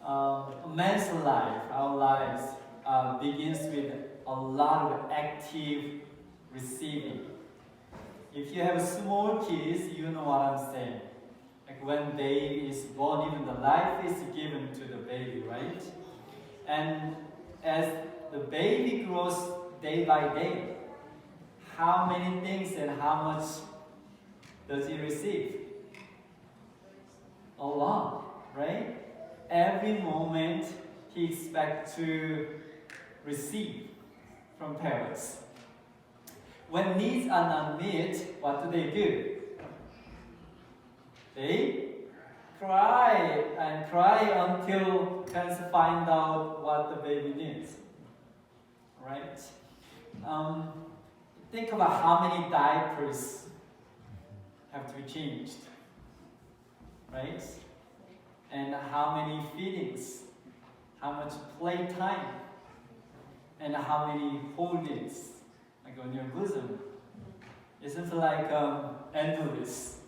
a man's life, our lives, begins with a lot of active receiving. If you have small kids, you know what I'm saying. Like when baby is born, even the life is given to the baby, right? And as the baby grows day by day, how many things and how much does he receive? A lot, right? Every moment he expects to receive from parents. When needs are not met, what do? They cry and cry until parents find out what the baby needs. Right? Think about how many diapers have to be changed. Right? And how many feedings, how much playtime, and how many holdings, like on your bosom. It seems like endless,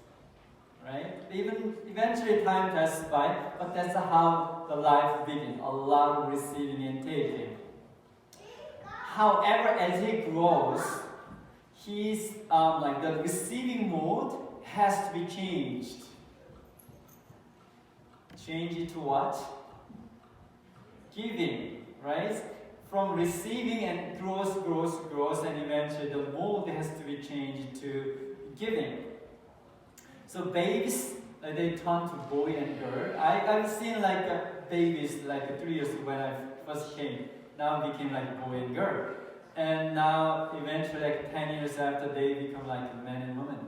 right? Even eventually time passes by, but that's how the life begins. A lot of receiving and taking. However, as he grows, his like the receiving mode has to be changed. Change it to what? Giving, right? From receiving and grows, and eventually the mode has to be changed to giving. So babies, they turn to boy and girl. I've seen like babies like 3 years ago when I first came. Now became like boy and girl. And now eventually like 10 years after they become like man and woman,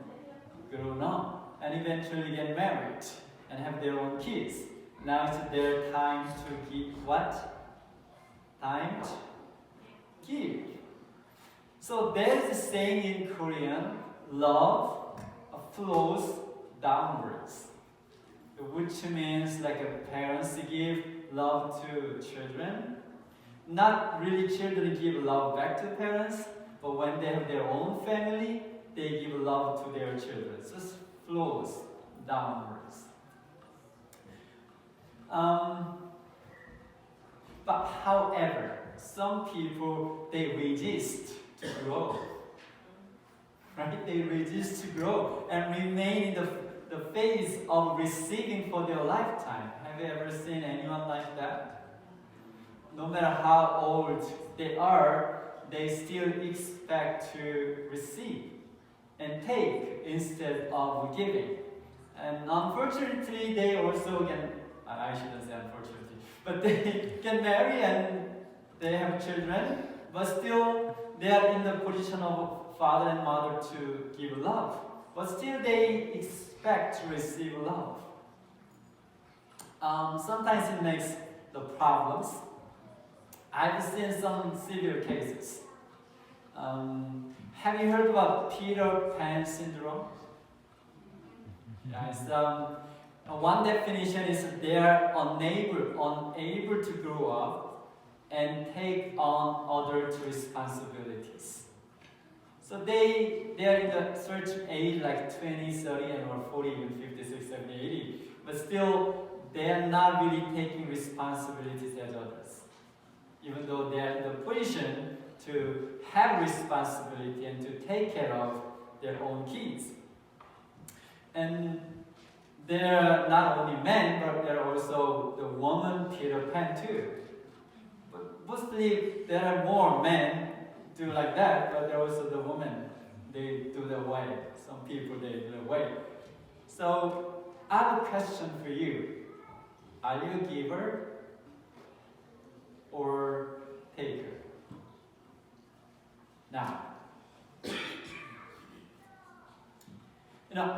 grown up, and eventually get married and have their own kids. Now it's their time to give what? Time to give. So there's a saying in Korean, love flows downwards, which means like parents give love to children. Not really children give love back to parents, but when they have their own family, they give love to their children. So it flows downwards. But however, some people, they resist to grow. Right? They resist to grow and remain in the phase of receiving for their lifetime. Have you ever seen anyone like that? No matter how old they are, they still expect to receive and take instead of giving. And unfortunately, they also can, I shouldn't say unfortunately, but they can marry and they have children, but still they are in the position of father and mother to give love. But still they expect to receive love. Sometimes it makes the problems. I've seen some severe cases. Have you heard about Peter Pan syndrome? Yes. One definition is they are unable to grow up and take on other responsibilities. So they are in the certain age like 20, 30, and or 40, even 56, 70, 80. But still, they are not really taking responsibilities as others. Even though they are in the position to have responsibility and to take care of their own kids. And they're not only men, but they're also the woman Peter Pan too. But mostly there are more men do like that, but there are also the women. They do the way. Some people they do the way. So I have a question for you. Are you a giver or taker? Now,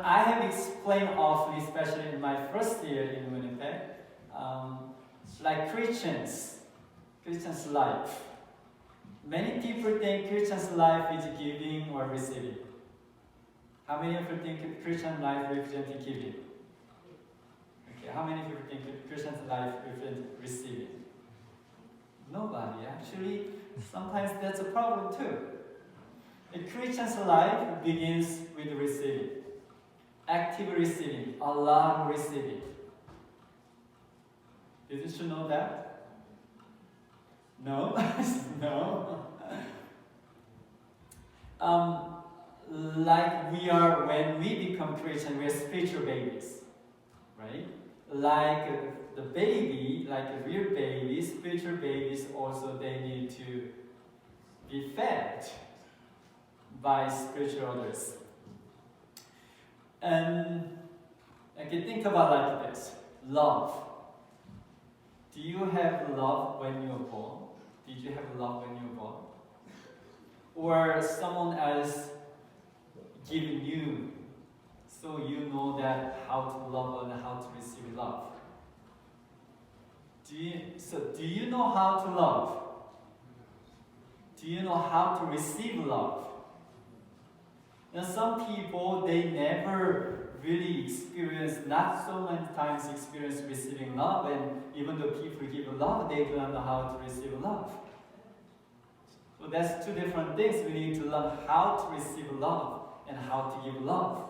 I have explained often, especially in my first year in Winnipeg, like Christians' life. Many people think Christian's life is giving or receiving. How many of you think Christian life represents giving? Okay, how many people think Christian's life represents receiving? Nobody. Actually, sometimes that's a problem too. A Christian's life begins with receiving. Active receiving, a lot of receiving. Didn't you know that? No? No? Like when we become Christian, we are spiritual babies, right? Like the baby, like a real baby, spiritual babies also, they need to be fed by spiritual others. And I can think about like this, love. Do you have love when you were born? Did you have love when you were born? Or someone else giving you, so you know that how to love and how to receive love? Do you know how to love? Do you know how to receive love? Now some people, they never really experience, not so many times experience receiving love, and even though people give love, they do not know how to receive love. So that's two different things. We need to learn how to receive love and how to give love.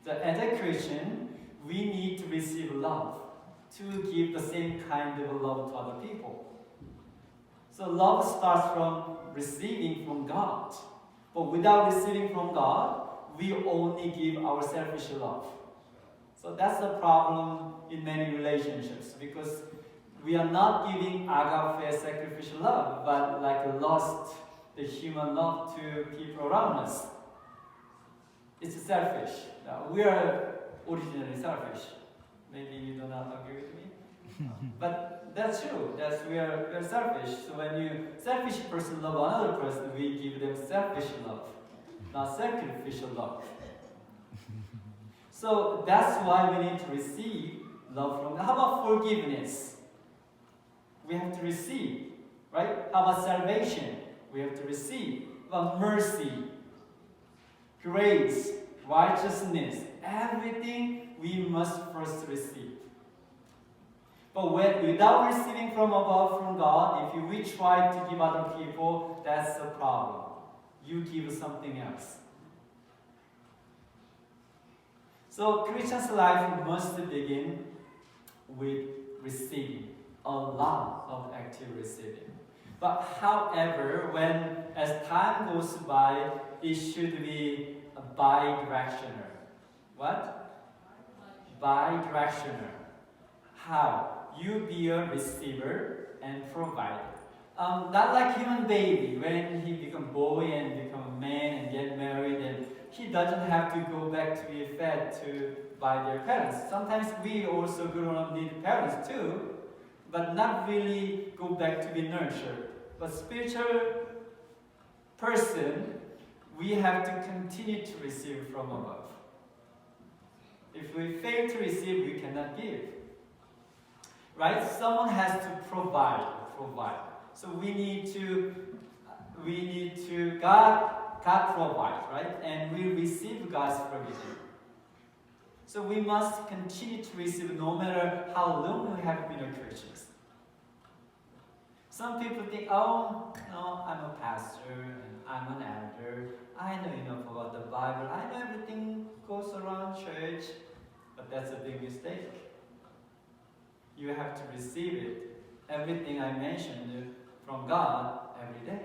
So as a Christian, we need to receive love to give the same kind of love to other people. So love starts from receiving from God. But without receiving from God, we only give our selfish love. So that's the problem in many relationships, because we are not giving agape sacrificial love, but like lost the human love to people around us. It's selfish. Now, we are originally selfish. Maybe you do not agree with me. But that's true. We are selfish. So when you selfish person love another person, we give them selfish love, not sacrificial love. So that's why we need to receive love from God. How about forgiveness? We have to receive, right? How about salvation? We have to receive. How about mercy, grace, righteousness, everything we must first receive. But without receiving from above, from God, if we try to give other people, that's the problem. You give something else. So Christian's life must begin with receiving, a lot of active receiving. But however, as time goes by, it should be a bi-directional. What? Bi-directional. How? You be a receiver and provider. Not like human baby, when he become boy and become a man and get married, and he doesn't have to go back to be fed by their parents. Sometimes we also grown up need parents too, but not really go back to be nurtured. But spiritual person, we have to continue to receive from above. If we fail to receive, we cannot give. Right? Someone has to provide. So we need to God provides, right? And we receive God's provision. So we must continue to receive no matter how long we have been Christians. Some people think, oh, no, I'm a pastor, and I'm an elder, I know enough about the Bible, I know everything goes around church, but that's a big mistake. You have to receive it, everything I mentioned, from God every day.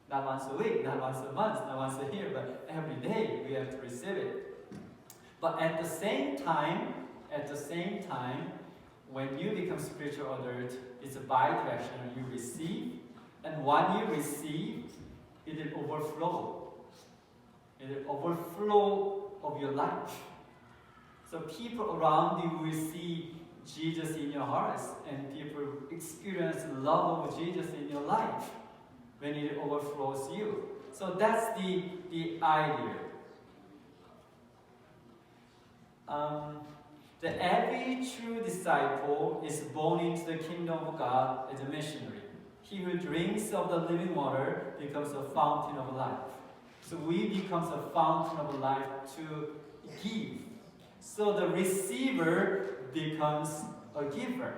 Not once a week, not once a month, not once a year, but every day we have to receive it. But at the same time, when you become spiritual adult, it's a bi-directional. You receive, and when you receive, it will overflow. It will overflow of your life. So people around you will see Jesus in your hearts, and people experience the love of Jesus in your life when it overflows you. So that's the idea. That every true disciple is born into the kingdom of God as a missionary. He who drinks of the living water becomes a fountain of life. So we become a fountain of life to give. So the receiver becomes a giver.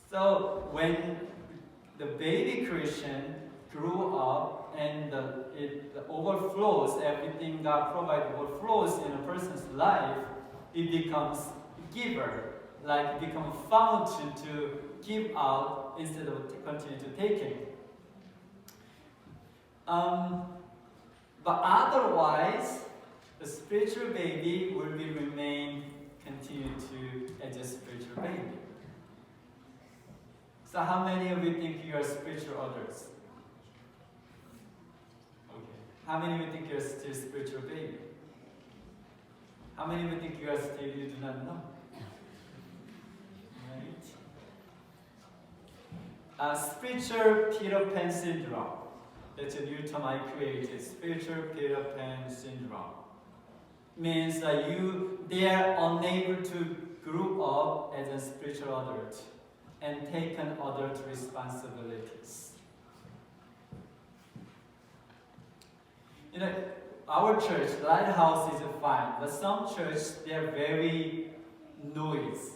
So when the baby Christian grew up and it overflows, everything God provides overflows in a person's life, it becomes a giver. like become a fountain to give out instead of continue to taking. But otherwise, the spiritual baby will be remain continue to as a spiritual baby. So how many of you think you are spiritual adults? Okay. How many of you think you are still spiritual baby? How many of you think you are still you do not know? Right? Spiritual Peter Pan syndrome. That's a new term I created. Spiritual Peter Pan syndrome means that they are unable to grow up as a spiritual adult and take on adult responsibilities. You know, our church, Lighthouse, is fine, but some churches, they are very noise,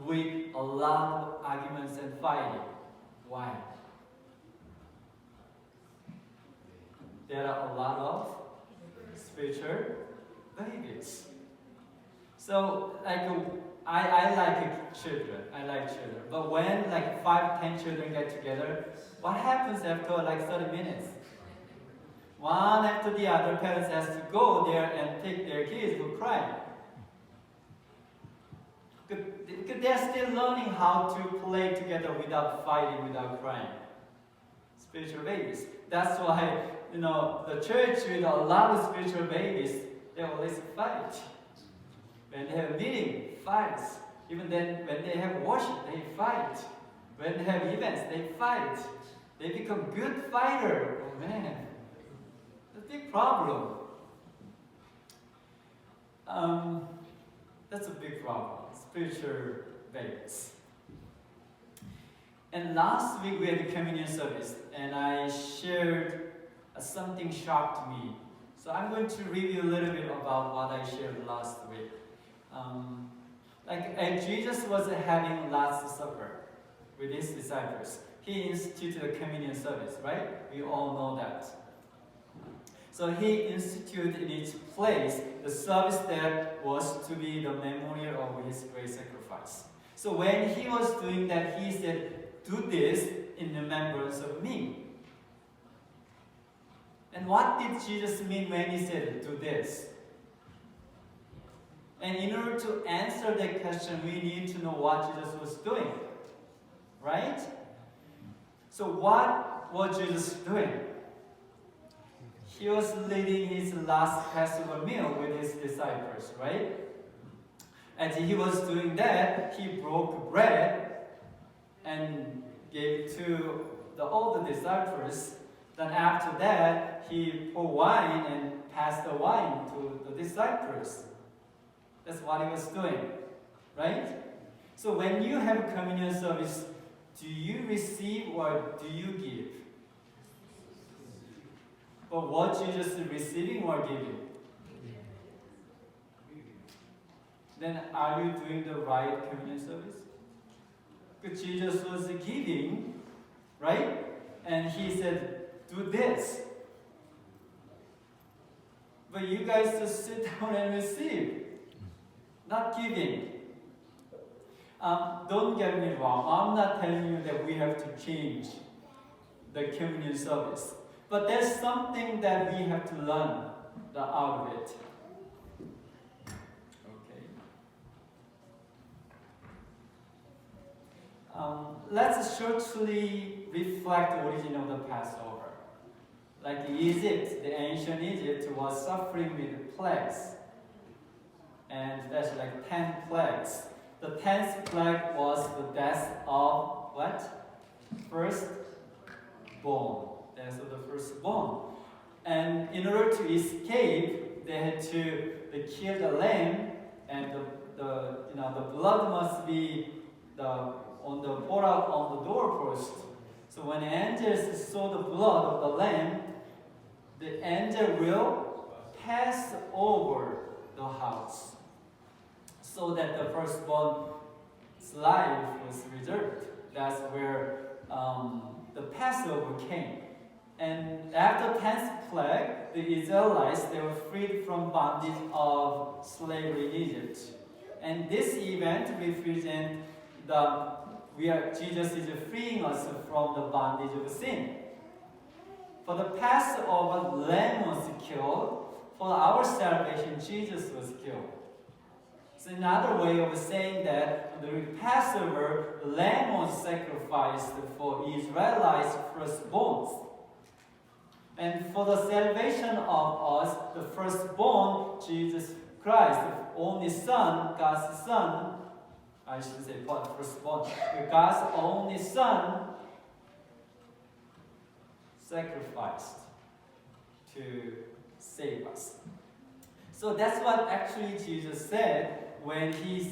with a lot of arguments and fighting. Why? There are a lot of spiritual babies. So, like, I like children. But when like 5-10 children get together, what happens after like 30 minutes? One after the other, parents has to go there and take their kids who cry. Because they're still learning how to play together without fighting, without crying. Spiritual babies. That's why, the church with a lot of spiritual babies, they always fight. When they have meeting, fights. Even then, when they have worship, they fight. When they have events, they fight. They become good fighter. Oh man, that's a big problem. That's a big problem. Spiritual babies. And last week we had a communion service, and I shared something shocked me. So I'm going to review a little bit about what I shared last week. As Jesus was having Last Supper with his disciples, he instituted a communion service, right? We all know that. So he instituted in its place the service that was to be the memorial of his great sacrifice. So when he was doing that, he said, "Do this in remembrance of me." And what did Jesus mean when he said, "Do this"? And in order to answer that question, we need to know what Jesus was doing. Right? So what was Jesus doing? He was leading his last Passover meal with his disciples, right? As he was doing that, he broke bread and gave to all the disciples. Then after that, he poured wine and passed the wine to the disciples. That's what he was doing, right? So when you have communion service, do you receive or do you give? Or what Jesus is receiving or giving? Then are you doing the right communion service? Because Jesus was giving, right? And he said, "Do this." But you guys just sit down and receive, not giving. Don't get me wrong. I'm not telling you that we have to change the communion service. But there's something that we have to learn out of it. Okay. Let's shortly reflect the origin of the Passover. Like Egypt, the ancient Egypt was suffering with plagues. And that's like 10 plagues. The 10th plague was the death of what? Firstborn. Death of the firstborn. And in order to escape, they had to kill the lamb, and the blood must be on the doorpost. So when angels saw the blood of the lamb, the angel will pass over the house, so that the firstborn's life was reserved. That's where the Passover came. And after 10th plague, the Israelites, they were freed from bondage of slavery in Egypt. And this event represents Jesus is freeing us from the bondage of sin. For the Passover, lamb was killed. For our salvation, Jesus was killed. So another way of saying that the Passover, lamb was sacrificed for Israelites' firstborns. And for the salvation of us, the firstborn, Jesus Christ, the only Son, God's Son, I should say firstborn, God's only Son, sacrificed to save us. So that's what actually Jesus said when he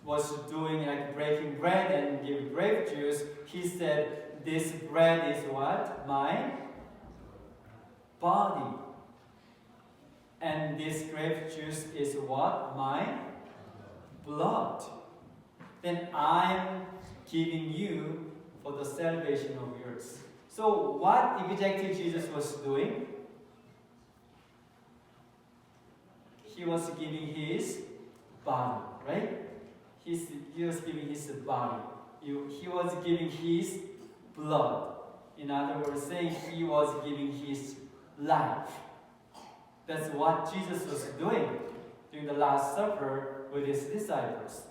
was doing like breaking bread and give grape juice. He said, "This bread is what? My body. And this grape juice is what? My blood. Then I'm giving you for the salvation of yours." So what exactly Jesus was doing? He was giving his body, right? He was giving his body. He was giving his blood. In other words, saying he was giving his life. That's what Jesus was doing during the Last Supper with his disciples.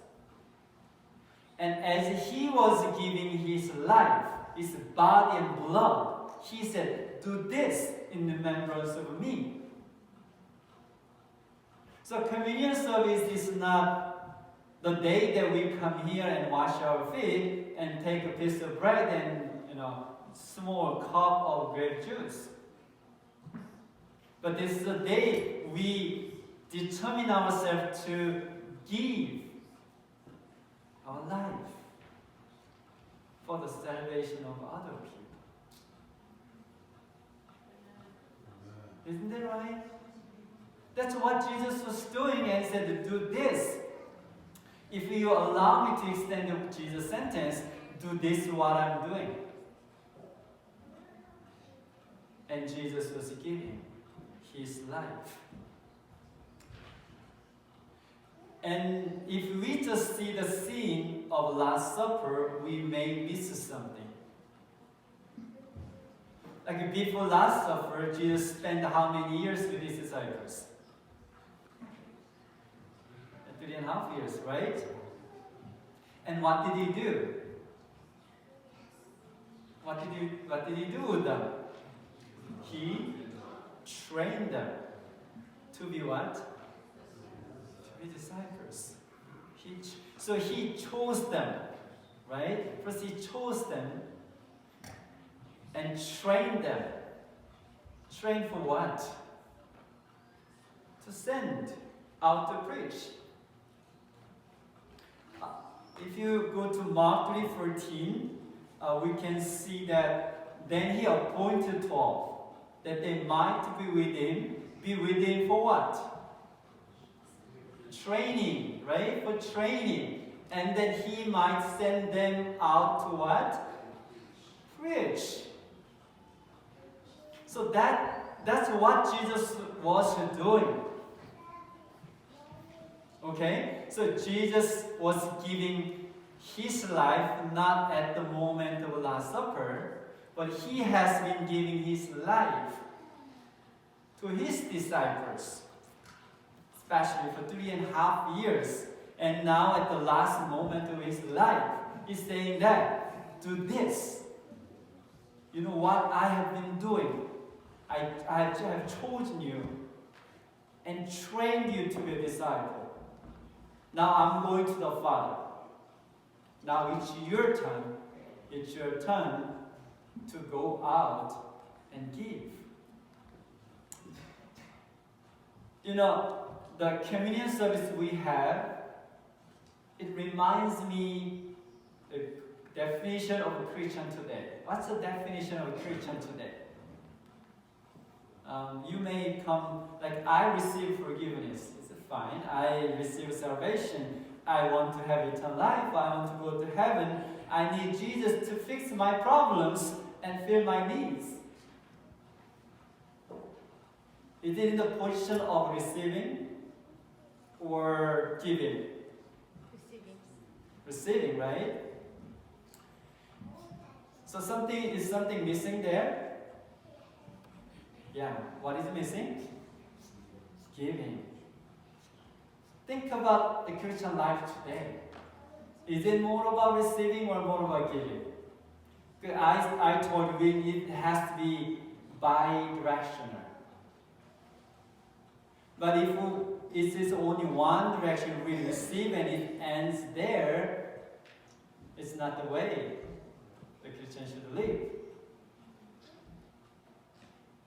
And as he was giving his life, his body and blood, he said, "Do this in remembrance of me." So communion service is not the day that we come here and wash our feet and take a piece of bread and small cup of grape juice. But this is the day we determine ourselves to give our life for the salvation of other people. Isn't that right? That's what Jesus was doing, and he said, "Do this. If you allow me to extend Jesus' sentence, do this what I'm doing." And Jesus was giving his life. And if we just see the scene of Last Supper, we may miss something. Like before Last Supper, Jesus spent how many years with his disciples? 3.5 years, right? And what did he do? What did he do with them? He trained them to be what? To be disciples. So he chose them, right? First he chose them and trained them. Trained for what? To send out to preach. If you go to Mark 3:14, we can see that then he appointed 12, that they might be with him. Be with him for what? Training, right? For training. And then he might send them out to what? Preach. So that's what Jesus was doing. Okay? So Jesus was giving his life not at the moment of Last Supper, but he has been giving his life to his disciples, especially for 3.5 years. And now at the last moment of his life, he's saying that, "Do this. You know what I have been doing? I have chosen you and trained you to be a disciple. Now I'm going to the Father. Now it's your turn. It's your turn to go out and give." The communion service we have, it reminds me the definition of a Christian today. What's the definition of a Christian today? You may come, like, I receive forgiveness. It's fine. I receive salvation. I want to have eternal life. I want to go to heaven. I need Jesus to fix my problems and fill my needs. Is it in the position of receiving or giving? receiving, right? So something missing there? Yeah, what is missing? Giving. Think about the Christian life today. Is it more about receiving or more about giving? I told you it has to be bi-directional. But if it is only one direction, we receive and it ends there, it's not the way the Christian should live.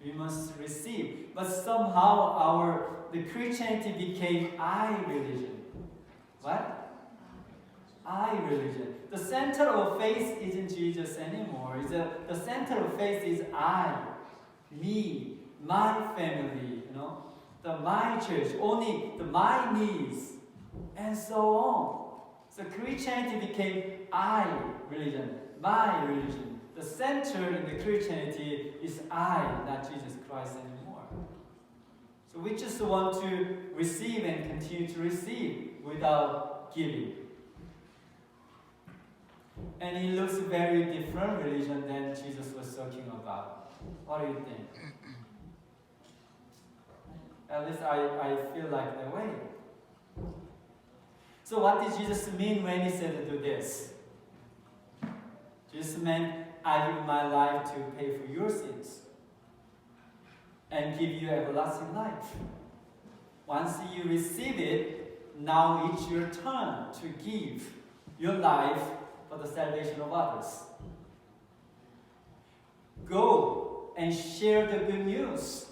We must receive. But somehow the Christianity became I religion. What? I religion. The center of faith isn't Jesus anymore. The center of faith is I, me, my family, my church, only my needs, and so on. So Christianity became I religion, my religion. The center in the Christianity is I, not Jesus Christ anymore. So we just want to receive and continue to receive without giving. And it looks very different religion than Jesus was talking about. What do you think? At least I feel like that way. So what did Jesus mean when he said do this? Jesus meant, I give my life to pay for your sins and give you everlasting life. Once you receive it, now it's your turn to give your life for the salvation of others. Go and share the good news.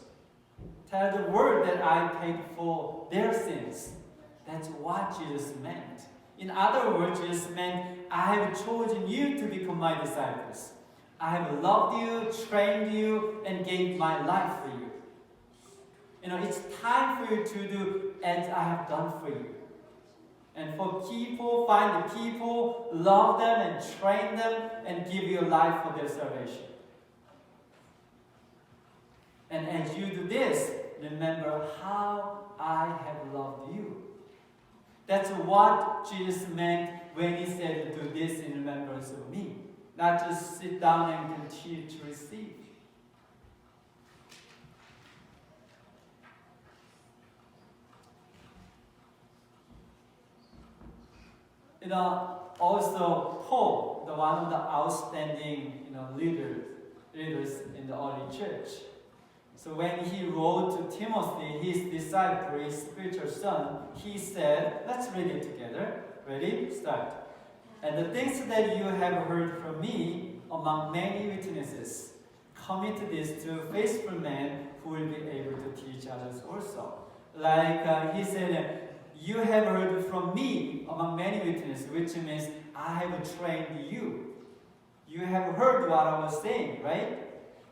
Tell the world that I paid for their sins. That's what Jesus meant. In other words, Jesus meant, I have chosen you to become my disciples. I have loved you, trained you, and gave my life for you. It's time for you to do as I have done for you. And for people, find the people, love them and train them, and give your life for their salvation. And as you do this, remember how I have loved you. That's what Jesus meant when he said, do this in remembrance of me. Not just sit down and continue to receive. Also Paul, one of the outstanding leaders in the early church. So when he wrote to Timothy, his disciple, his spiritual son, he said, let's read it together. Ready? Start. And the things that you have heard from me among many witnesses, commit this to faithful men who will be able to teach others also. Like he said, you have heard from me among many witnesses, which means I have trained you. You have heard what I was saying, right?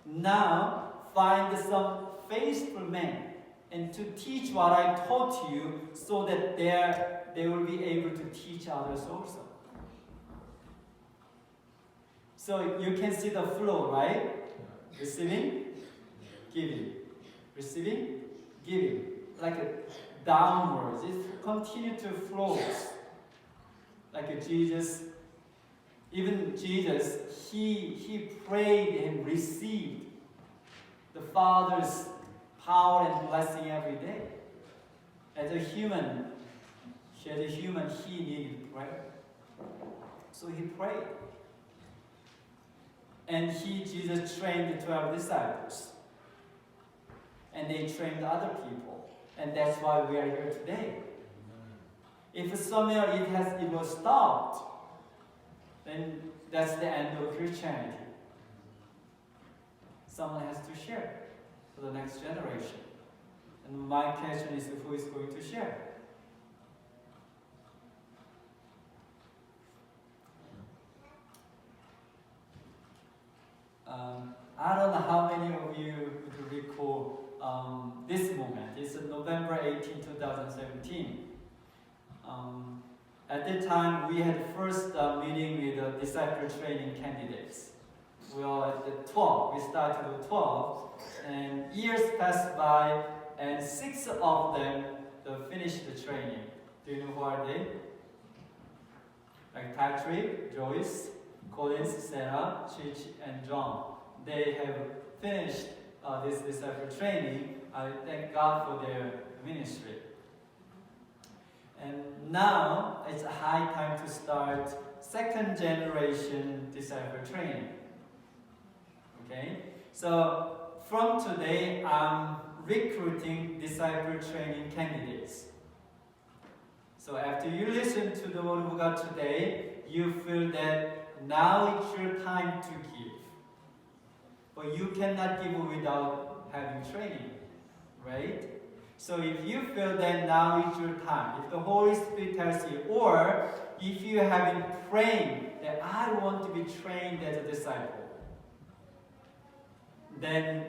Now, find some faithful men and to teach what I taught you so that they will be able to teach others also. So you can see the flow, right? Receiving, giving. Receiving, giving. Like a downwards. It continues to flow. Like Jesus, even Jesus, he prayed and received the Father's power and blessing every day. As a human, he needed prayer. So he prayed. And Jesus trained the 12 disciples. And they trained other people. And that's why we are here today. If somewhere it was stopped, then that's the end of Christianity. Someone has to share for the next generation. And my question is, who is going to share? I don't know how many of you would recall this moment. It's November 18, 2017. At that time, we had first meeting with disciple training candidates. We were at the 12. We started with 12. And years passed by, and 6 of them finished the training. Do you know who are they? like Patrick, Joyce, Collins, Sarah, Chich, and John. They have finished this disciple training. I thank God for their ministry. And now it's a high time to start second generation disciple training. Okay? So from today, I'm recruiting disciple training candidates. So after you listen to the Word of God today, you feel that now it's your time to give. But you cannot give without having training, right? So if you feel that now is your time, if the Holy Spirit tells you, or if you have been praying that I want to be trained as a disciple, then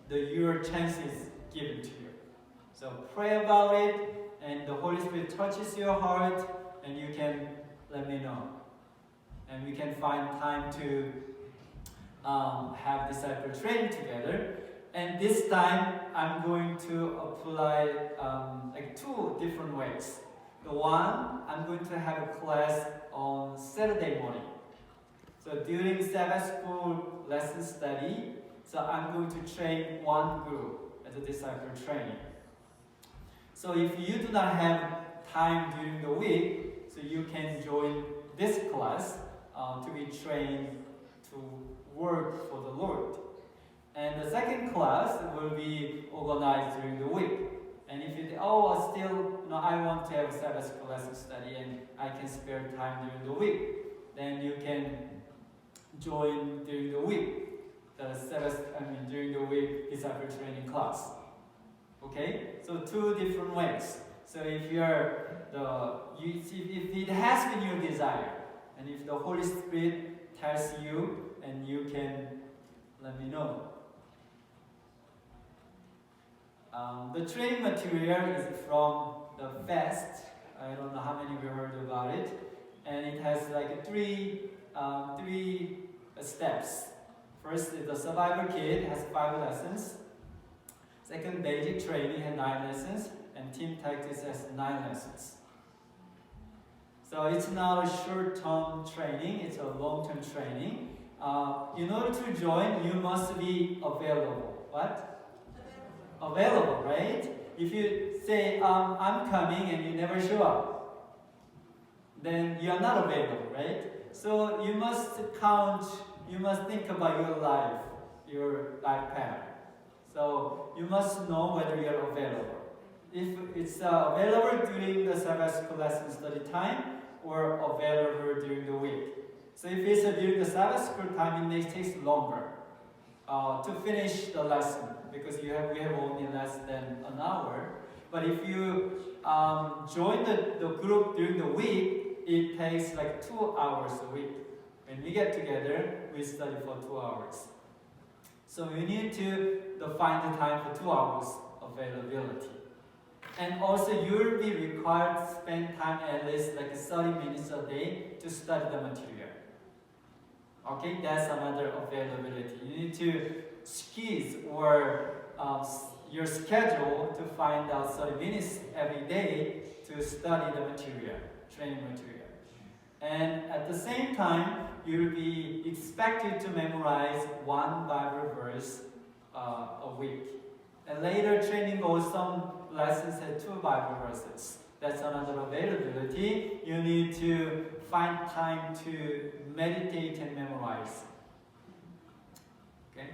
your chance is given to you. So pray about it, and the Holy Spirit touches your heart, and you can let me know. And we can find time to have disciple training together. And this time, I'm going to apply like two different ways. The one, I'm going to have a class on Saturday morning. So during Sabbath school lesson study, so I'm going to train one group as a disciple training. So if you do not have time during the week, so you can join this class to be trained to work for the Lord. And the second class will be organized during the week. And if you think, oh, still, I want to have a Sabbath school lesson study and I can spare time during the week, then you can join during the week, during the week disciple training class. Okay, so two different ways. So if if it has been your desire, and if the Holy Spirit tells you, and you can let me know. The training material is from the Fast. I don't know how many of you heard about it, and it has like three steps. First is the survival kit, has 5 lessons. Second, basic training has 9 lessons, and team tactics has 9 lessons. So it's not a short-term training; it's a long-term training. In order to join, you must be available. What? Available, right? If you say, I'm coming and you never show up, then you are not available, right? So you must think about your life pattern. So you must know whether you are available. If it's available during the Sabbath school lesson study time or available during the week. So if it's during the Sabbath school time, it takes longer to finish the lesson, because we have only less than an hour. But if you join the group during the week, it takes like 2 hours a week. When we get together, we study for 2 hours. So you need to find the time for 2 hours availability. And also you will be required to spend time at least like 30 minutes a day to study the material. Okay, that's another availability. You need to squeeze or your schedule to find out 30 minutes every day to study the material, training material. And at the same time, you'll be expected to memorize 1 Bible verse a week. And later training goes, some lessons have 2 Bible verses. That's another availability. You need to find time to meditate and memorize. Okay?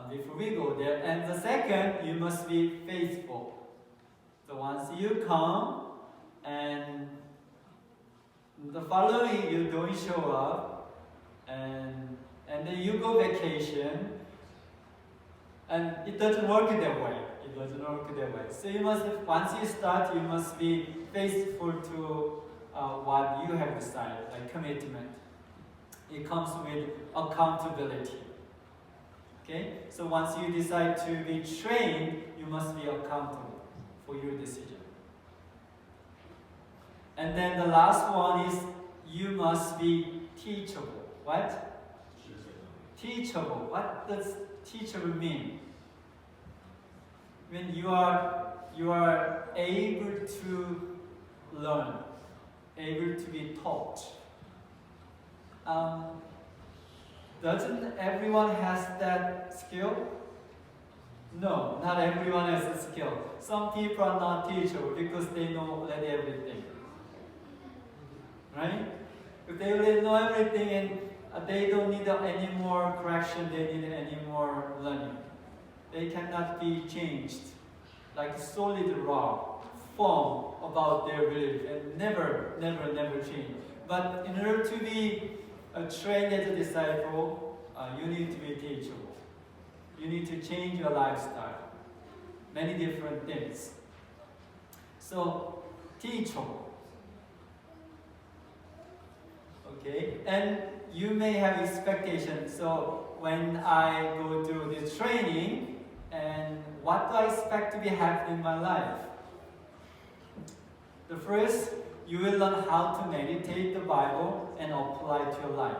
Before we go there, and the second, you must be faithful. So once you come and the following you don't show up, and then you go vacation, and it doesn't work that way. It doesn't work that way. So you must, once you start, you must be faithful to what you have decided, like commitment. It comes with accountability. Okay? So once you decide to be trained, you must be accountable for your decision. And then the last one is you must be teachable. What? Teachable. What does teachable mean? when you are able to learn, able to be taught. Doesn't everyone has that skill? No, not everyone has a skill. Some people are not teachable because they know already everything. Right? If they already know everything and they don't need any more correction, they need any more learning. They cannot be changed like solid rock, firm about their belief and never change. But in order to be trained as a disciple, you need to be teachable. You need to change your lifestyle. Many different things. So, teachable. Okay, and you may have expectations. So, when I go through this training, and what do I expect to be happening in my life? The first, you will learn how to meditate the Bible and apply it to your life.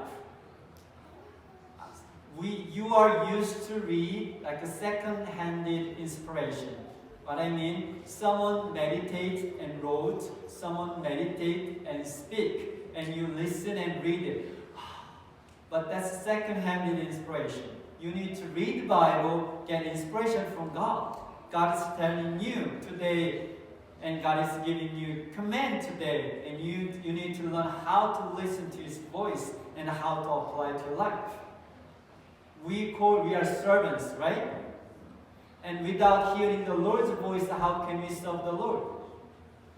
You are used to read like a second-handed inspiration. What I mean, someone meditate and wrote, someone meditate and speak, and you listen and read it. But that's second-handed inspiration. You need to read the Bible, get inspiration from God. God is telling you today, and God is giving you command today, and you need to learn how to listen to His voice and how to apply it to your life. We are servants, right? And without hearing the Lord's voice, how can we serve the Lord?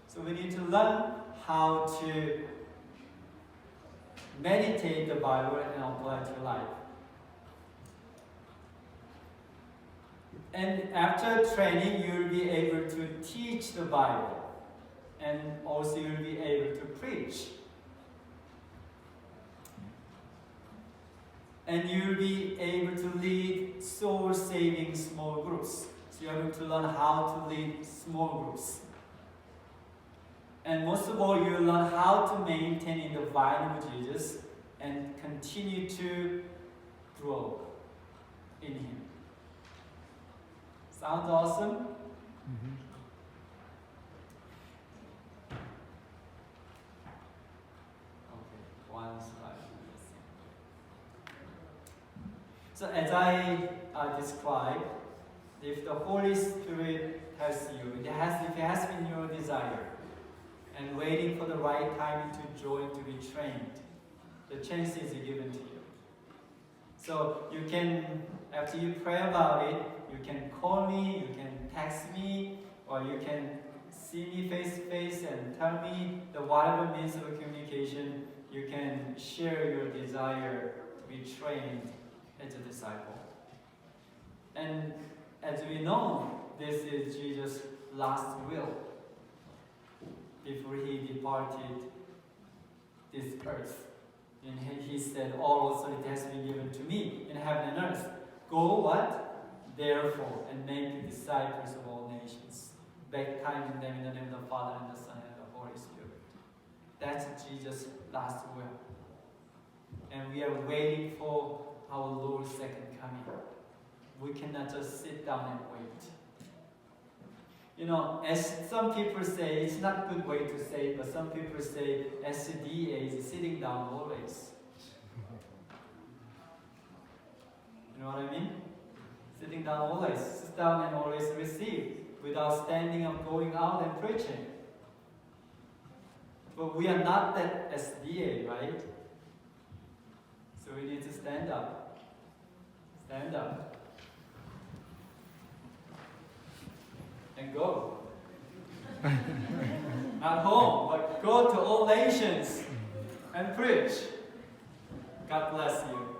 So we need to learn how to meditate the Bible and apply it to life. And after training, you will be able to teach the Bible. And also you will be able to preach. And you will be able to lead soul-saving small groups. So you are going to learn how to lead small groups. And most of all, you will learn how to maintain in the vine of Jesus and continue to grow in Him. Sounds awesome? Mm-hmm. Okay, one slide. So as I described, if the Holy Spirit helps you, if it has been your desire, and waiting for the right time to join to be trained, the chance is given to you. So you can, after you pray about it, you can call me, you can text me, or you can see me face to face and tell me the whatever means of communication, you can share your desire to be trained as a disciple. And as we know, this is Jesus' last will before He departed this earth. And He said, all authority has been given to me in heaven and earth. Go what? Therefore, and make disciples of all nations, baptizing them in the name of the Father and the Son and the Holy Spirit. That's Jesus' last will. And we are waiting for our Lord's second coming. We cannot just sit down and wait. You know, as some people say, it's not a good way to say it, but some people say SDA is sitting down always. You know what I mean? Sitting down always. Sit down and always receive without standing up, going out and preaching. But we are not that SDA, right? So we need to stand up. Stand up. And go. Not home, but go to all nations and preach. God bless you.